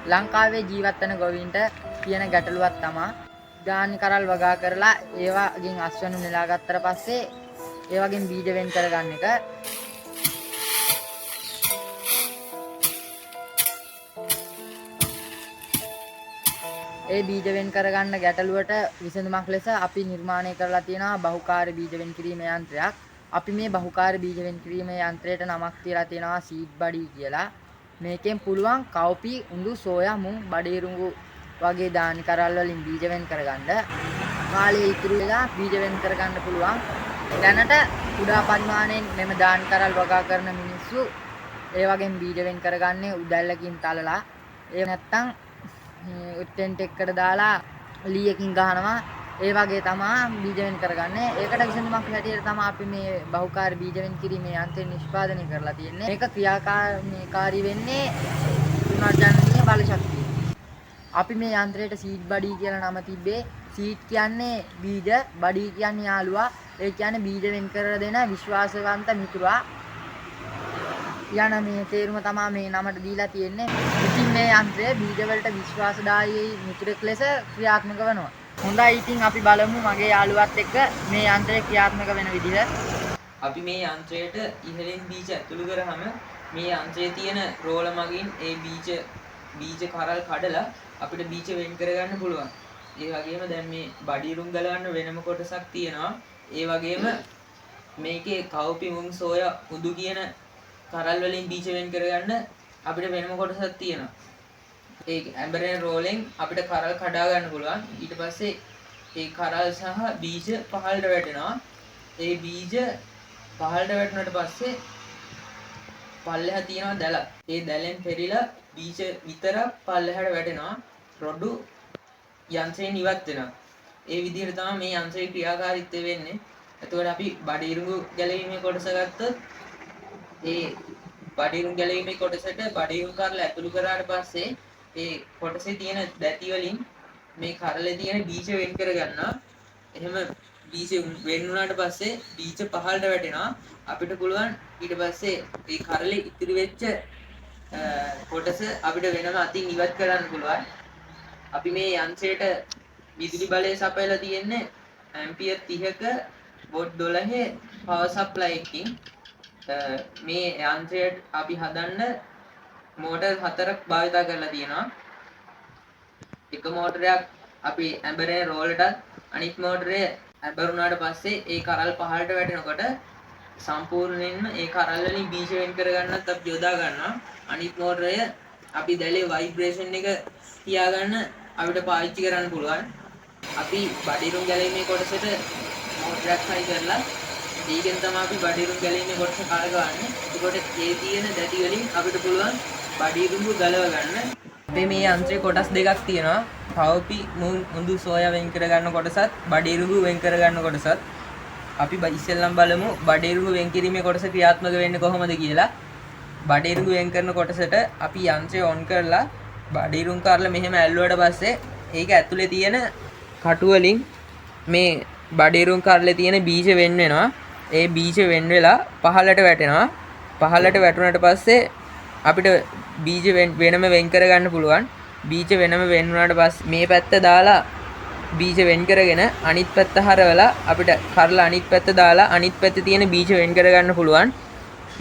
ලංකාවේ ජීවත් වෙන ගොවීන්ට තියෙන ගැටලුවක් තමයි ධාන්‍ය කරල් වගා කරලා ඒවාගෙන් අස්වැනු නෙලා ගත්තට පස්සේ ඒවාගෙන් බීජ වෙන් කරගන්න එක. ඒ බීජ වෙන් කරගන්න ගැටලුවට විසඳුමක් ලෙස අපි නිර්මාණය කරලා තියෙනවා බහුකාර්ය බීජ වෙන් කිරීම යන්ත්‍රයක්. අපි මේ බහුකාර්ය බීජ වෙන් කිරීම යන්ත්‍රයට නමක් තියලා තියෙනවා සීඩ් බඩි කියලා. මේකෙන් පුළුවන් කව්පි, උඳු, සෝයා, මුං, බඩේරුඟු වගේ ධාන්‍ය කරල් වලින් බීජ වෙන් කරගන්න. කාලය ඉතුරු වෙලා බීජ වෙන් කරගන්න පුළුවන්. දැනට කුඩා පරිමාණයෙන් මෙම ධාන්‍ය කරල් වගා කරන මිනිස්සු ඒ වගේම බීජ වෙන් කරගන්නේ උදැල්ලකින් තලලා. ඒ නැත්තම් ටෙන්ට් එකකට දාලා ලීයකින් ගහනවා. ඒ වගේ තමයි බීජ වෙන් කරගන්නේ. ඒකට විසඳුමක් හැටියට තමයි අපි මේ බහුකාර්ය බීජ වෙන් කිරීමේ යන්ත්‍රය නිෂ්පාදනය කරලා තියෙන්නේ. මේක ක්‍රියාකාරී වෙන්නේ පුනර්ජනනීය බල ශක්තිය. අපි මේ යන්ත්‍රයට සීඩ් බඩි කියලා නම තිබ්බේ. සීඩ් කියන්නේ බීජ, බඩි කියන්නේ යාළුවා. ඒ කියන්නේ බීජ වෙන් කර දෙන විශ්වාසවන්ත මිතුරා. යන මේ තේරුම තමයි මේ නමට දීලා තියෙන්නේ. ඉතින් මේ යන්ත්‍රය බීජ වලට විශ්වාසදායී මිතුරෙක් ලෙස ක්‍රියාත්මක වෙනවා. හොඳයි, ඉතින් අපි බලමු මගේ යාළුවත් එක්ක මේ යන්ත්‍රය ක්‍රියාත්මක වෙන විදිහ. අපි මේ යන්ත්‍රයට ඉහළින් බීජ ඇතුළු කරාම මේ යන්ත්‍රයේ තියෙන රෝල මගින් ඒ බීජ කරල් කඩලා අපිට බීජ වෙන් කරගන්න පුළුවන්. ඒ වගේම දැන් මේ බඩිරුම් ගලවන්න වෙනම කොටසක් තියෙනවා. ඒ වගේම මේකේ කව්පි, මුං, සෝයා, උඳු කියන කරල් වලින් බීජ වෙන් කරගන්න අපිට වෙනම කොටසක් තියෙනවා. ඒ ඇම්බරෙන් රෝලෙන් අපිට කරල් කඩා ගන්න පුළුවන්. ඊට පස්සේ ඒ කරල් සහ බීජ පහළට වැටෙනවා. ඒ බීජ පහළට වැටුණාට පස්සේ පල්ලෙහා තියෙනවා දැල. ඒ දැලෙන් පෙරිලා බීජ විතරක් පල්ලෙහාට වැටෙනවා. රොඩු යන්ත්‍රයෙන් ඉවත් වෙනවා. ඒ විදිහට තමයි මේ යන්ත්‍රයේ ක්‍රියාකාරීත්වය වෙන්නේ. එතකොට අපි බඩිරුඟු ගැලවීමේ කොටස ගත්තොත් ඒ බඩිරුම් ගැලවීමේ කොටසට බඩිරුම් කරල ඇතුළු කරාට පස්සේ ඒ කොටසේ තියෙන දැටි වලින් මේ කරලේ තියෙන බීජ වෙන් කර ගන්නවා. එහෙම බීජ වෙන් වුණාට පස්සේ බීජ පහළට වැටෙනවා. අපිට පුළුවන් ඊට පස්සේ මේ කරලේ ඉතිරි වෙච්ච කොටස අපිට වෙනම අතින් ඉවත් කරන්න පුළුවන්. අපි මේ යන්ත්‍රයට විදුලි බලය සපයලා තියෙන්නේ ඇම්පියර් 30ක වොට් 12 පවර් සප්ලයි එකකින්. මේ යන්ත්‍රයට අපි හදන්න මෝටර් 4ක් භාවිත කරලා තියෙනවා. එක මෝටරයක් අපි ඇම්බරේ රෝලටත්, අනිත් මෝටරේ ඇම්බරුණාට පස්සේ ඒ කරල් පහළට වැටෙනකොට සම්පූර්ණයෙන්ම ඒ කරල් වලින් බීජ වෙන් කර ගන්නත් අපි යොදා ගන්නවා. අනිත් මෝටරය අපි දැලේ ভাইබ්‍රේෂන් එක තියාගන්න අපිට පාවිච්චි කරන්න පුළුවන්. අපි බඩිරුම් ගැලීමේ කොටසට මෝටරයක් හයි කරලා ඒකෙන් තමයි අපි බඩිරුම් ගැලීමේ කොටස කරගන්නේ. එතකොට ඒ තියෙන දැටි වලින් අපිට පුළුවන් බඩිරුම්බු ගලව ගන්න. අපි මේ යන්ත්‍රයේ කොටස් දෙකක් තියෙනවා. කව්පි, මුං, උඳු, සෝයා වෙන් කර ගන්න කොටසත්, බඩිරුම්බු වෙන් කර ගන්න කොටසත්. අපි ඉස්සෙල්ලම බලමු බඩිරුම්බු වෙන් කිරීමේ කොටස ක්‍රියාත්මක වෙන්නේ කොහොමද කියලා. බඩිරුම්බු වෙන් කරන කොටසට අපි යන්ත්‍රය ඔන් කරලා බඩිරුම් කරලා මෙහෙම ඇල්ලුවට පස්සේ ඒක ඇතුලේ තියෙන කටු වලින් මේ බඩිරුම් කරලේ තියෙන බීජ වෙන් වෙනවා. ඒ බීජ වෙන් වෙලා පහළට වැටෙනවා. පහළට වැටුණාට පස්සේ අපිට බීජ වෙනම වෙන් කර ගන්න පුළුවන්. බීජ වෙනම වෙන් වුණාට පස්සේ මේ පැත්ත දාලා බීජ වෙන් කරගෙන අනිත් පැත්ත හරවලා අපිට කරලා අනිත් පැත්ත දාලා අනිත් පැත්තේ තියෙන බීජ වෙන් කර ගන්න පුළුවන්.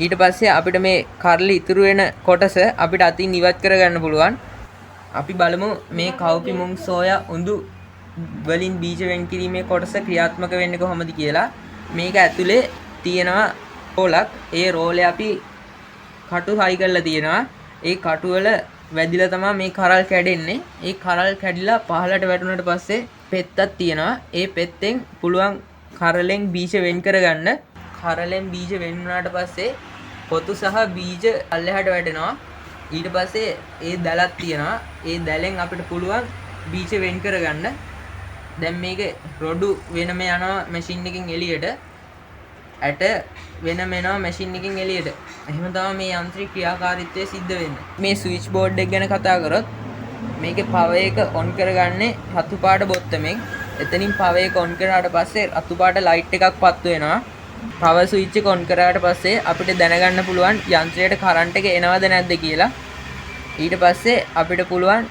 ඊට පස්සේ අපිට මේ කරලි ඉතුරු වෙන කොටස අපිට අතින් ඉවත් කර ගන්න පුළුවන්. අපි බලමු මේ කව්පි, මුං, සෝයා, උඳු වලින් බීජ වෙන් කිරීමේ කොටස ක්‍රියාත්මක වෙන්නේ කොහොමද කියලා. මේක ඇතුලේ තියෙනවා රෝලක්. ඒ රෝලේ අපි කටු හයි කරලා තියෙනවා. ඒ කටු වල වැදිලා තමයි මේ කරල් කැඩෙන්නේ. ඒ කරල් කැඩිලා පහළට වැටුණාට පස්සේ පෙත්තක් තියෙනවා. ඒ පෙත්තෙන් පුළුවන් කරලෙන් බීජ වෙන් කරගන්න. කරලෙන් බීජ වෙන් වුණාට පස්සේ පොතු සහ බීජ අල්ලෙහාට වැටෙනවා. ඊට පස්සේ ඒ දැලක් තියෙනවා. ඒ දැලෙන් අපිට පුළුවන් බීජ වෙන් කරගන්න. දැන් මේක රොඩු වෙනම යනවා මැෂින් එකකින් එළියට. ඇට වෙනම එනවා මැෂින් එකකින් එළියට. එහෙම තමයි මේ යන්ත්‍රයේ ක්‍රියාකාරීත්වය සිද්ධ වෙන්නේ. මේ ස්විච් බෝඩ් එක ගැන කතා කරොත් මේකේ පවර් එක ඔන් කරගන්නේ රතු පාට බොත්තමෙන්. එතනින් පවර් එක ඔන් කරාට පස්සේ රතු පාට ලයිට් එකක් පත්තු වෙනවා. පවර් ස්විච් එක ඔන් කරාට පස්සේ අපිට දැනගන්න පුළුවන් යන්ත්‍රයට කරන්ට් එක එනවද නැද්ද කියලා. ඊට පස්සේ අපිට පුළුවන්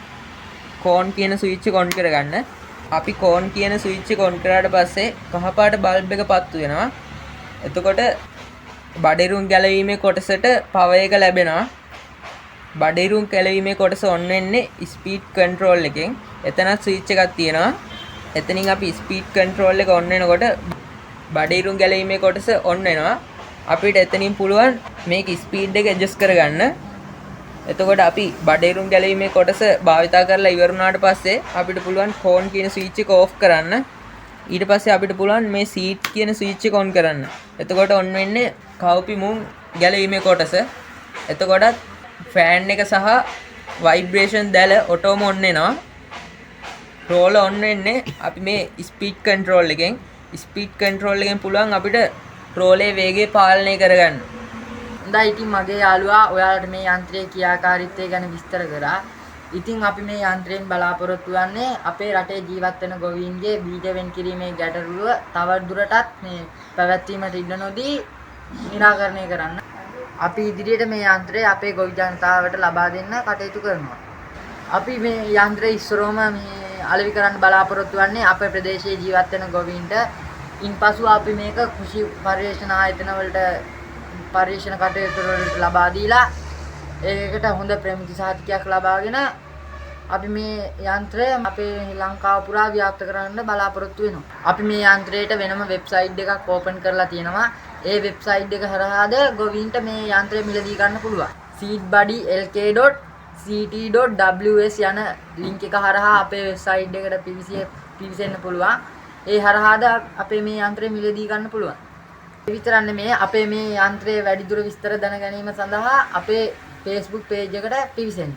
කෝන් කියන ස්විච් එක ඔන් කරගන්න. අපි කෝන් කියන ස්විච් එක ඔන් කරාට පස්සේ කහපාට බල්බ් එක පත්තු වෙනවා. එතකොට බඩිරුම් ගැලවීමේ කොටසට පවර් එක ලැබෙනවා. බඩිරුම් ගැලවීමේ කොටස ඔන් වෙන්නේ ස්පීඩ් කන්ට්‍රෝල් එකෙන්. එතනත් ස්විච් එකක් තියෙනවා. එතනින් අපි ස්පීඩ් කන්ට්‍රෝල් එක ඔන් වෙනකොට බඩිරුම් ගැලවීමේ කොටස ඔන් වෙනවා. අපිට එතනින් පුළුවන් මේක ස්පීඩ් එක ඇඩ්ජස්ට් කරගන්න. එතකොට අපි බඩේරුම් ගැලීමේ කොටස භාවිතා කරලා ඉවර වුණාට පස්සේ අපිට පුළුවන් කෝන් කියන ස්විච් එක ඕෆ් කරන්න. ඊට පස්සේ අපිට පුළුවන් මේ සීට් කියන ස්විච් එක ඔන් කරන්න. එතකොට ඔන් වෙන්නේ කවුපි මුං ගැලීමේ කොටස. එතකොටත් ෆෑන් එක සහ ভাইබ්‍රේෂන් දැල ඔටෝම ඔන් වෙනවා. රෝල ඔන් වෙන්නේ අපි මේ ස්පීඩ් කන්ට්‍රෝල් එකෙන්. ස්පීඩ් කන්ට්‍රෝල් එකෙන් පුළුවන් අපිට රෝලේ වේගය පාලනය කරගන්න. හොඳයි ඉතින් මගේ යාළුවා ඔයාලට මේ යන්ත්‍රයේ ක්‍රියාකාරීත්වය ගැන විස්තර කරා. ඉතින් අපි මේ යන්ත්‍රයෙන් බලාපොරොත්තු වෙන්නේ අපේ රටේ ජීවත් වෙන ගොවීන්ගේ බීජ වෙන් කිරීමේ ගැටලුව තවදුරටත් මේ පැවැත්වීමට ඉඩ නොදී निराකරණය කරන්න. අපි ඉදිරියට මේ යන්ත්‍රය අපේ ගොවි ජනතාවට ලබා දෙන්න කටයුතු කරනවා. අපි මේ යන්ත්‍රය ඉස්සරෝම මේ අලෙවි කරන්න බලාපොරොත්තු වෙන්නේ අපේ ප්‍රදේශයේ ජීවත් වෙන ගොවීන්ට. ඉන්පසු අපි මේක කෘෂි පර්යේෂණ ආයතන වලට පර්යේෂණ කටයුතු වලට ලබා දීලා ඒකට හොඳ ප්‍රමිති සහතිකයක් ලබාගෙන අපි මේ යන්ත්‍රය අපේ ලංකාව පුරා ව්‍යාප්ත කරන්න බලාපොරොත්තු වෙනවා. අපි මේ යන්ත්‍රයට වෙනම වෙබ්සයිට් එකක් ඕපන් කරලා තියෙනවා. ඒ වෙබ්සයිට් එක හරහාද ගොවීන්ට මේ යන්ත්‍රය මිලදී ගන්න පුළුවන්. seedbuddylk.ct.ws යන ලින්ක් එක හරහා අපේ වෙබ්සයිට් එකට පිවිසෙන්න පුළුවන්. ඒ හරහාද අපේ මේ යන්ත්‍රය මිලදී ගන්න පුළුවන්. ඒ විතරක් නෙමෙයි අපේ මේ යන්ත්‍රයේ වැඩිදුර විස්තර දැන ගැනීම සඳහා අපේ Facebook page එකට පිවිසෙන්න.